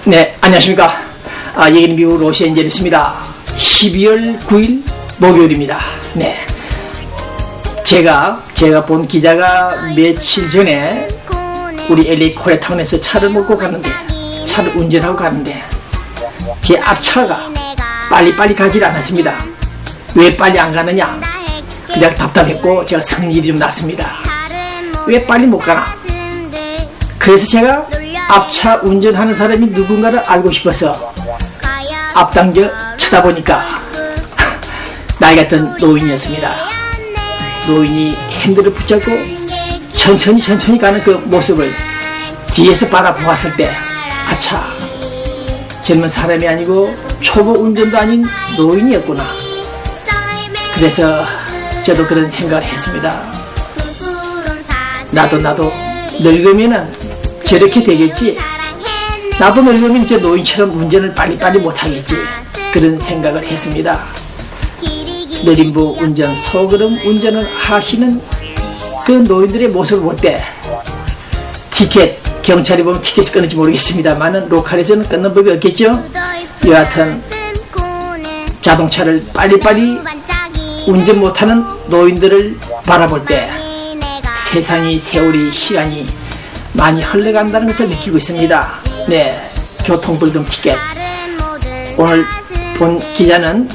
네, 안녕하십니까. 여기는 미국 로스앤젤레스입니다. 12월 9일 목요일입니다. 네. 제가 본 기자가 며칠 전에 우리 LA 코리아타운에서 차를 몰고 가는데, 차를 운전하고 가는데, 제 앞차가 빨리빨리 가지 않았습니다. 왜 빨리 안 가느냐? 그냥 답답했고, 제가 성질이 좀 났습니다. 왜 빨리 못 가나? 그래서 제가 앞차 운전하는 사람이 누군가를 알고 싶어서 앞당겨 쳐다보니까 나이 같은 노인이었습니다. 노인이 핸들을 붙잡고 천천히 가는 그 모습을 뒤에서 바라보았을 때, 아차, 젊은 사람이 아니고 초보 운전도 아닌 노인이었구나. 그래서 저도 그런 생각을 했습니다. 나도 늙으면은 저렇게 되겠지. 나도 늙으면 저 노인처럼 운전을 빨리빨리 못하겠지. 그런 생각을 했습니다. 느림부 운전, 소그름 운전을 하시는 그 노인들의 모습을 볼 때, 티켓, 경찰이 보면 티켓을 끊을지 모르겠습니다만은 로컬에서는 끊는 법이 없겠죠. 여하튼 자동차를 빨리빨리 운전 못하는 노인들을 바라볼 때 세상이, 세월이, 시간이 많이 흘러간다는 것을 느끼고 있습니다. 네, 교통불금 티켓. 오늘 본 기자는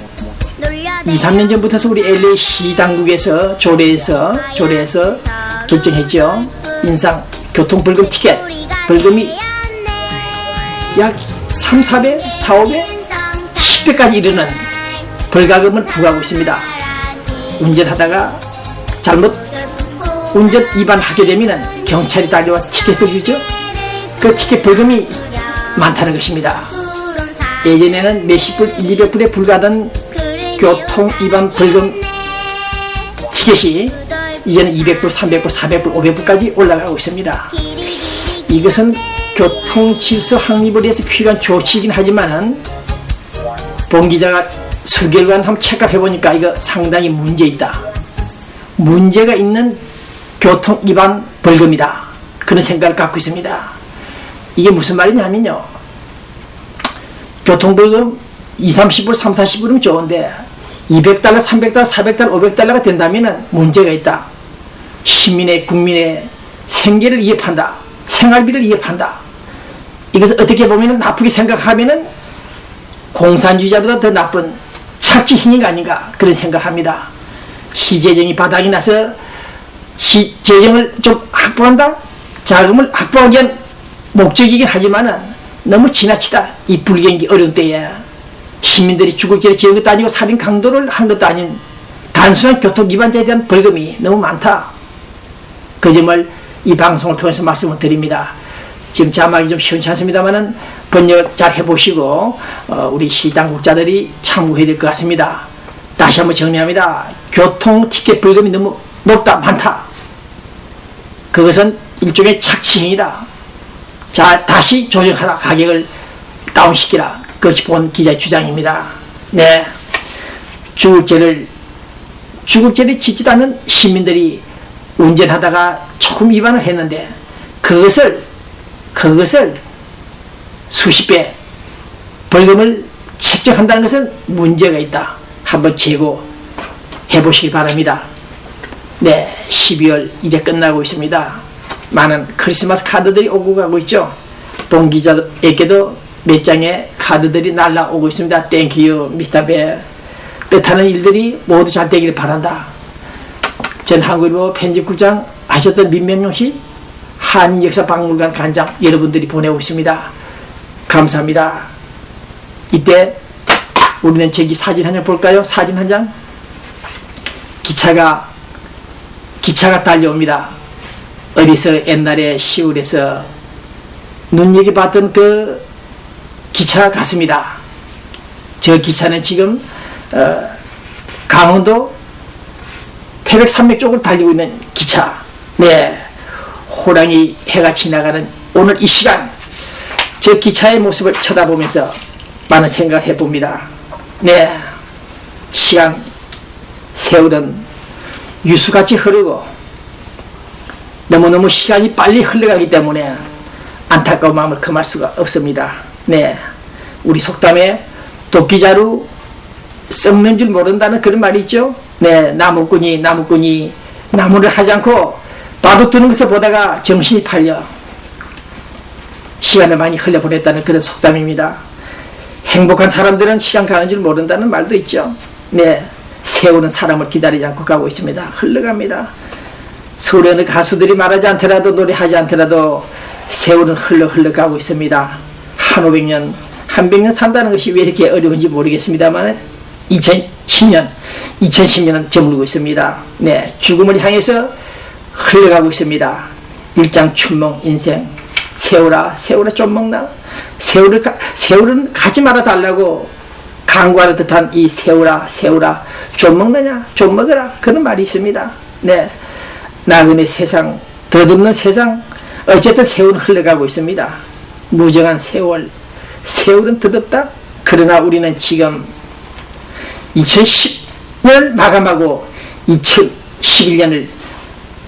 2-3년 전부터 우리 LA 시당국에서 조례에서 결정했죠. 인상 교통불금 티켓 벌금이 약 3-4배, 4-5배, 10배까지 이르는 벌가금을 부과하고 있습니다. 운전하다가 잘못 운전 위반하게 되면 경찰이 달려와서 티켓을 주죠. 그 티켓 벌금이 많다는 것입니다. 예전에는 몇십 불, 200불에 불과하던 교통 위반 벌금 티켓이 이제는 200불, 300불, 400불, 500불까지 올라가고 있습니다. 이것은 교통 질서 확립을 위해서 필요한 조치이긴 하지만은 본 기자가 수개월간 한번 체크해보니까 이거 상당히 문제가 있는 교통 위반 벌금이다. 그런 생각을 갖고 있습니다. 이게 무슨 말이냐면요, 교통벌금 20-30불, 30-40불이면 좋은데 200달러, 300달러, 400달러, 500달러가 된다면 문제가 있다. 시민의, 국민의 생계를 위협한다. 생활비를 위협한다. 이것을 어떻게 보면 나쁘게 생각하면 공산주의자보다 더 나쁜 착취행위가 아닌가, 그런 생각을 합니다. 시재정이 바닥이 나서 시재정을 좀 확보한다? 자금을 확보하기 위한 목적이긴 하지만은 너무 지나치다. 이 불경기 어려운 때에 시민들이 죽을 죄를 지은 것도 아니고 살인 강도를 한 것도 아닌 단순한 교통 위반자에 대한 벌금이 너무 많다. 그 점을 이 방송을 통해서 말씀을 드립니다. 지금 자막이 좀 시원치 않습니다만은 번역을 잘 해보시고 우리 시당국자들이 참고해야 될 것 같습니다. 다시 한번 정리합니다. 교통 티켓 벌금이 너무 높다, 많다. 그것은 일종의 착취행위다. 자, 다시 조정하라. 가격을 다운시키라. 그것이 본 기자의 주장입니다. 네. 죽을 죄를 짓지도 않는 시민들이 운전하다가 초음 위반을 했는데 그것을 수십 배 벌금을 책정한다는 것은 문제가 있다. 한번 재고해 보시기 바랍니다. 네, 12월 이제 끝나고 있습니다. 많은 크리스마스 카드들이 오고 가고 있죠. 본 기자에게도 몇 장의 카드들이 날라오고 있습니다. 땡큐 미스터 벨. 뜻하는 일들이 모두 잘 되기를 바란다. 전 한국일보 편집국장 하셨던 민명용 씨, 한인역사박물관 관장 여러분들이 보내고 있습니다. 감사합니다. 이때 우리는 저기 사진 한 장 볼까요? 사진 한 장. 기차가 달려옵니다. 어디서 옛날에 시골에서 눈여겨 봤던 그 기차가 갔습니다. 저 기차는 지금 강원도 태백 산맥 쪽으로 달리고 있는 기차. 네, 호랑이 해가 지나가는 오늘 이 시간 저 기차의 모습을 쳐다보면서 많은 생각을 해봅니다. 네, 시간, 세월은 유수같이 흐르고 너무너무 시간이 빨리 흘러가기 때문에 안타까운 마음을 금할 수가 없습니다. 네, 우리 속담에 도끼자루 썩는 줄 모른다는 그런 말이 있죠. 네, 나무꾼이 나무를 하지 않고 바둑 두는 것을 보다가 정신이 팔려 시간을 많이 흘려보냈다는 그런 속담입니다. 행복한 사람들은 시간 가는 줄 모른다는 말도 있죠. 네, 세월은 사람을 기다리지 않고 가고 있습니다. 흘러갑니다. 서울에 어느 가수들이 말하지 않더라도 노래하지 않더라도 세월은 흘러가고 있습니다. 한 500년, 한 100년 산다는 것이 왜 이렇게 어려운지 모르겠습니다만 2010년은 저물고 있습니다. 네, 죽음을 향해서 흘러가고 있습니다. 일장춘몽 인생. 세월아 좀 먹나? 세월은 가지 말아 달라고 강구하는 듯한 이 세월아 좀 먹느냐? 좀 먹어라. 그런 말이 있습니다. 네, 나그네 세상, 덧없는 세상, 어쨌든 세월은 흘러가고 있습니다. 무정한 세월은 덧없다. 그러나 우리는 지금 2010년 마감하고 2011년을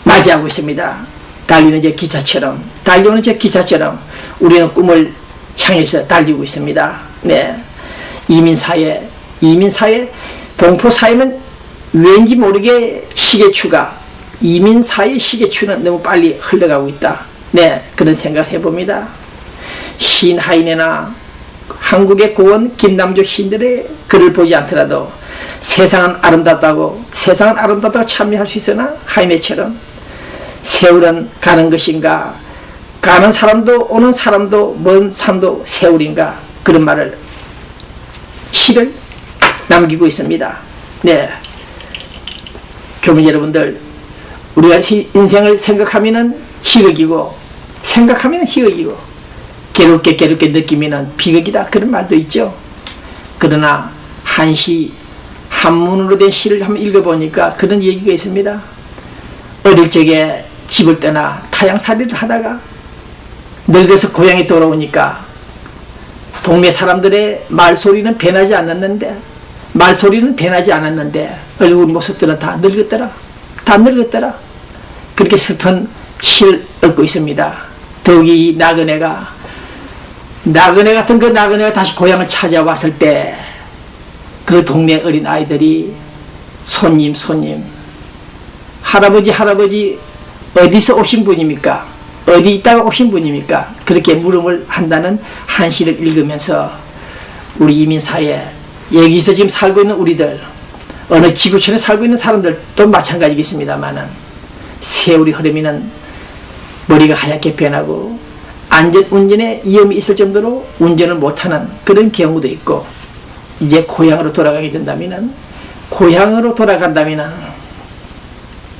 맞이하고 있습니다. 달려오는 제 기차처럼 우리는 꿈을 향해서 달리고 있습니다. 네, 이민사회, 동포사회는 왠지 모르게 이민사회 시계추는 너무 빨리 흘러가고 있다. 네, 그런 생각을 해봅니다. 시인 하인이나 한국의 고원 김남조 시인들의 글을 보지 않더라도 세상은 아름답다고 참여할 수 있으나 하인애처럼 세월은 가는 것인가, 가는 사람도 오는 사람도 먼 산도 세월인가, 그런 말을 시를 남기고 있습니다. 네, 교민 여러분들, 우리가 인생을 생각하면은 희극이고 괴롭게 느끼면은 비극이다, 그런 말도 있죠. 그러나 한문으로 된 시를 한번 읽어보니까 그런 얘기가 있습니다. 어릴 적에 집을 떠나 타향살이를 하다가 늙어서 고향에 돌아오니까 동네 사람들의 말소리는 변하지 않았는데 얼굴 모습들은 다 늙었더라. 그렇게 슬픈 시를 읊고 있습니다. 더욱이 나그네 같은 그 나그네가 다시 고향을 찾아왔을 때 그 동네 어린 아이들이 손님 할아버지 어디서 오신 분입니까? 어디 있다가 오신 분입니까? 그렇게 물음을 한다는 한 시를 읽으면서 우리 이민사회, 여기서 지금 살고 있는 우리들, 어느 지구촌에 살고 있는 사람들도 마찬가지겠습니다만은 세월이 흐르면 머리가 하얗게 변하고 안전운전에 위험이 있을 정도로 운전을 못하는 그런 경우도 있고, 이제 고향으로 돌아간다면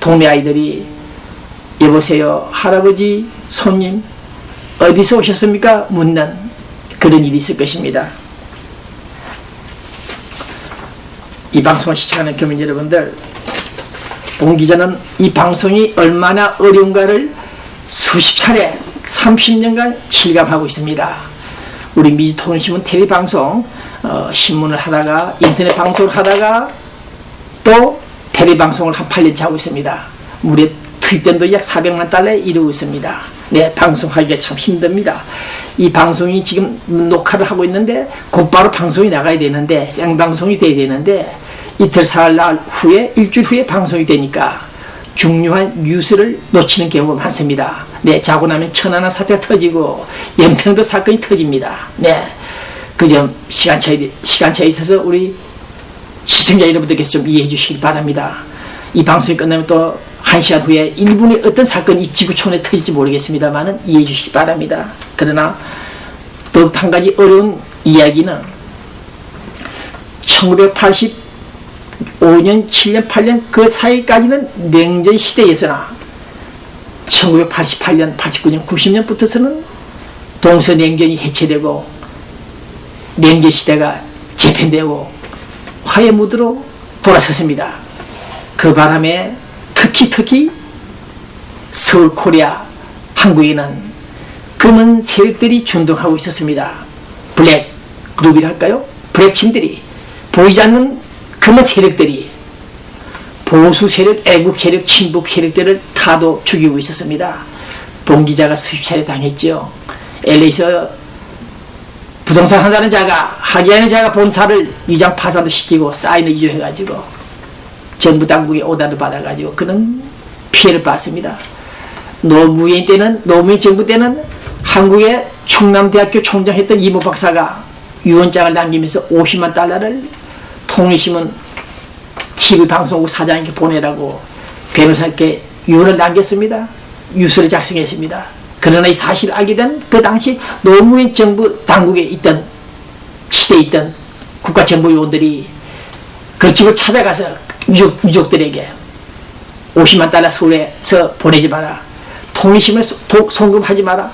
동네 아이들이 여보세요 할아버지 손님 어디서 오셨습니까? 묻는 그런 일이 있을 것입니다. 이 방송을 시청하는 교민 여러분들, 봉 기자는 이 방송이 얼마나 어려운가를 수십 차례 30년간 실감하고 있습니다. 우리 미주통신문 텔레방송, 신문을 하다가 인터넷 방송을 하다가 또 텔레방송을 한 8년째 하고 있습니다. 무려 투입된도 약 400만 달러에 이르고 있습니다. 네, 방송하기가 참 힘듭니다. 이 방송이 지금 녹화를 하고 있는데 곧바로 방송이 나가야 되는데, 생방송이 돼야 되는데 이틀 사흘 날 후에, 일주일 후에 방송이 되니까 중요한 뉴스를 놓치는 경우가 많습니다. 네, 자고 나면 천안함 사태가 터지고 연평도 사건이 터집니다. 네, 그 점 시간 차이 있어서 우리 시청자 여러분들께서 좀 이해해 주시기 바랍니다. 이 방송이 끝나면 또 1시간 후에 일본의 어떤 사건이 이 지구촌에 터질지 모르겠습니다만 이해해 주시기 바랍니다. 그러나 또 한 가지 어려운 이야기는 1985년, 7년, 8년 그 사이까지는 냉전 시대에서나 1988년, 89년, 90년부터서는 동서냉전이 해체되고 냉전 시대가 재편되고 화해 무드로 돌아섰습니다. 그 바람에 특히 서울 코리아 한국에는 검은 세력들이 준동하고 있었습니다. 블랙 그룹이랄까요? 블랙팀들이, 보이지 않는 검은 세력들이 보수 세력, 애국 세력, 친북 세력들을 타도 죽이고 있었습니다. 봉 기자가 수십 차례 당했죠. LA에서 부동산 한다는 자가, 하기하는 자가 본사를 위장 파산도 시키고 사인을 위조해가지고 정부 당국의 오다를 받아가지고 그는 피해를 봤습니다. 노무현 때는, 노무현 정부 때는 한국의 충남대학교 총장했던 이모 박사가 유언장을 남기면서 50만 달러를 통일신문 TV 방송국 사장에게 보내라고 변호사께 유언을 남겼습니다. 유서를 작성했습니다. 그러나 이 사실을 알게 된 그 당시 노무현 정부 당국에 있던, 시대에 있던 국가정보요원들이 그 집을 찾아가서 유족들에게 50만 달러 서울에서 보내지 마라, 통일신문에 송금하지 마라,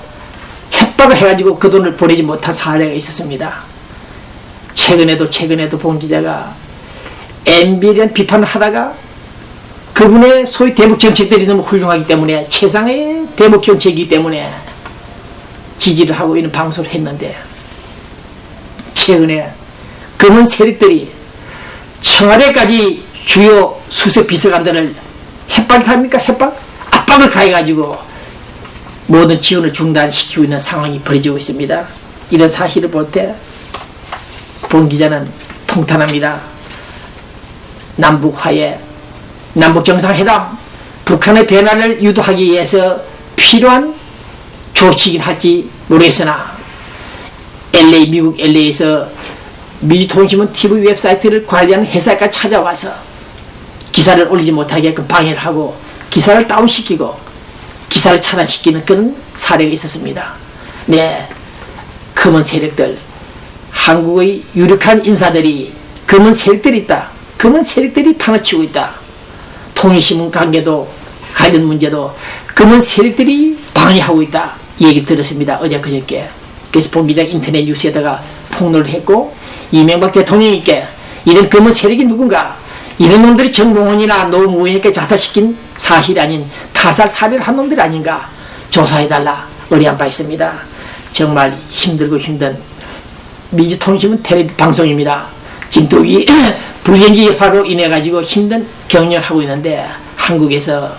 협박을 해가지고 그 돈을 보내지 못한 사례가 있었습니다. 최근에도 본 기자가 MB에 대한 비판을 하다가 그분의 소위 대북 정책들이 너무 훌륭하기 때문에, 최상의 대북 정책이기 때문에 지지를 하고 있는 방송을 했는데, 최근에 검은 세력들이 청와대까지 주요 수석 비서관들을 협박을 합니까? 압박을 가해가지고 모든 지원을 중단시키고 있는 상황이 벌어지고 있습니다. 이런 사실을 볼 때 본 기자는 통탄합니다. 남북화해, 남북정상회담, 북한의 변화를 유도하기 위해서 필요한 조치이긴 할지 모르겠으나 미국 LA에서 미주통신문 TV 웹사이트를 관리하는 회사까지 찾아와서 기사를 올리지 못하게끔 방해를 하고 기사를 다운시키고 기사를 차단시키는 그런 사례가 있었습니다. 네, 검은 세력들, 한국의 유력한 인사들이, 검은 세력들이 있다. 검은 세력들이 판을 치고 있다. 통일신문 관계도, 관련 문제도 검은 세력들이 방해하고 있다. 이 얘기 들었습니다. 어제 그저께. 그래서 본 기자 인터넷 뉴스에다가 폭로를 했고, 이명박 대통령님께 이런 검은 세력이 누군가, 이런 놈들이 정봉원이나 노무현에게 자살시킨 사실이 아닌 타살 살해를 한 놈들이 아닌가 조사해달라 의뢰한 바 있습니다. 정말 힘들고 힘든 미주통신문 텔레비 방송입니다. 지금 또 이 불경기 여파로 인해 가지고 힘든 격려를 하고 있는데, 한국에서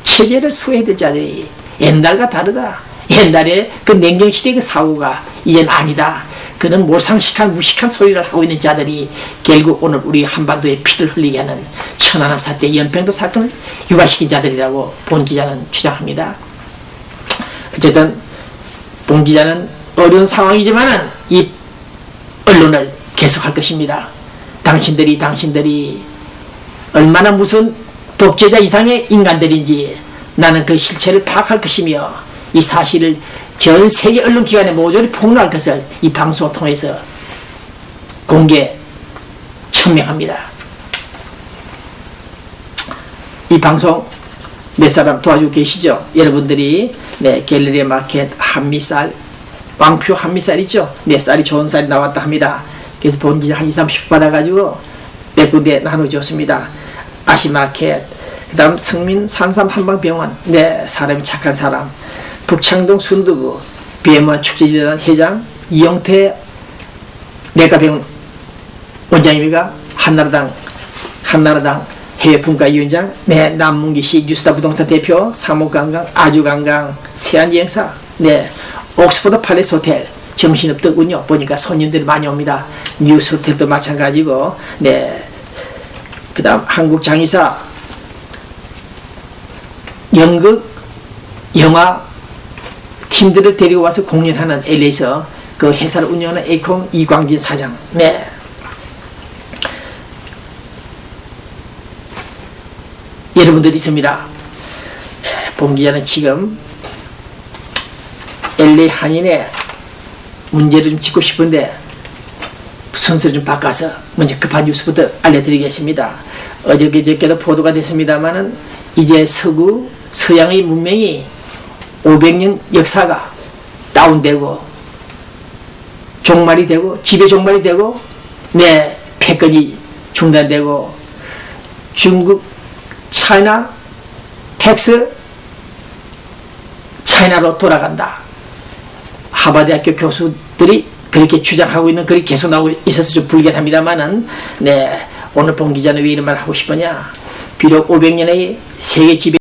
체제를 수호해야 될 자들이 옛날과 다르다. 옛날에 그 냉정시대의 그 사고가 이젠 아니다. 그는 몰상식한 무식한 소리를 하고 있는 자들이 결국 오늘 우리 한반도에 피를 흘리게 하는 천안함 사태, 연평도 사건을 유발시킨 자들이라고 본 기자는 주장합니다. 어쨌든 본 기자는 어려운 상황이지만은 이 언론을 계속할 것입니다. 당신들이 얼마나 무슨 독재자 이상의 인간들인지 나는 그 실체를 파악할 것이며, 이 사실을 전 세계 언론기관에 모조리 폭로할 것을 이 방송을 통해서 공개 천명합니다. 이 방송 몇 사람 도와주고 계시죠? 여러분들이 갤러리 마켓 한미쌀, 왕표 한미쌀 있죠? 쌀이 좋은 쌀이 나왔다 합니다. 그래서 본 기자 한 20-30 받아가지고 몇 군데 나눠줬습니다. 아시마켓, 그 다음 성민 산삼 한방병원, 사람이 착한 사람, 북창동 순두부, BM1 축제재단 회장, 이영태 내과병원 원장님이가 한나라당 해외분과위원장, 남문기시 뉴스타 부동산 대표, 사목관광, 아주관광, 세안여행사, 옥스퍼드 팔레스 호텔, 정신없더군요. 보니까 손님들이 많이 옵니다. 뉴스 호텔도 마찬가지고, 그 다음 한국장의사, 연극, 영화 팀들을 데리고 와서 공연하는 LA에서 그 회사를 운영하는 에이콤 이광진 사장, 여러분들이 있습니다. 본 기자는 지금 LA 한인의 문제를 좀 짚고 싶은데 순서를 좀 바꿔서 먼저 급한 뉴스부터 알려드리겠습니다. 어저께도 보도가 됐습니다만은 이제 서양의 문명이 500년 역사가 다운되고 종말이 되고, 지배 종말이 되고, 패권이 중단되고, 중국, 차이나, 텍스, 차이나로 돌아간다. 하버드대학교 교수들이 그렇게 주장하고 있는 글이 계속 나오고 있어서 좀 불길합니다만은, 오늘 본 기자는 왜 이런 말 하고 싶으냐. 비록 500년의 세계 지배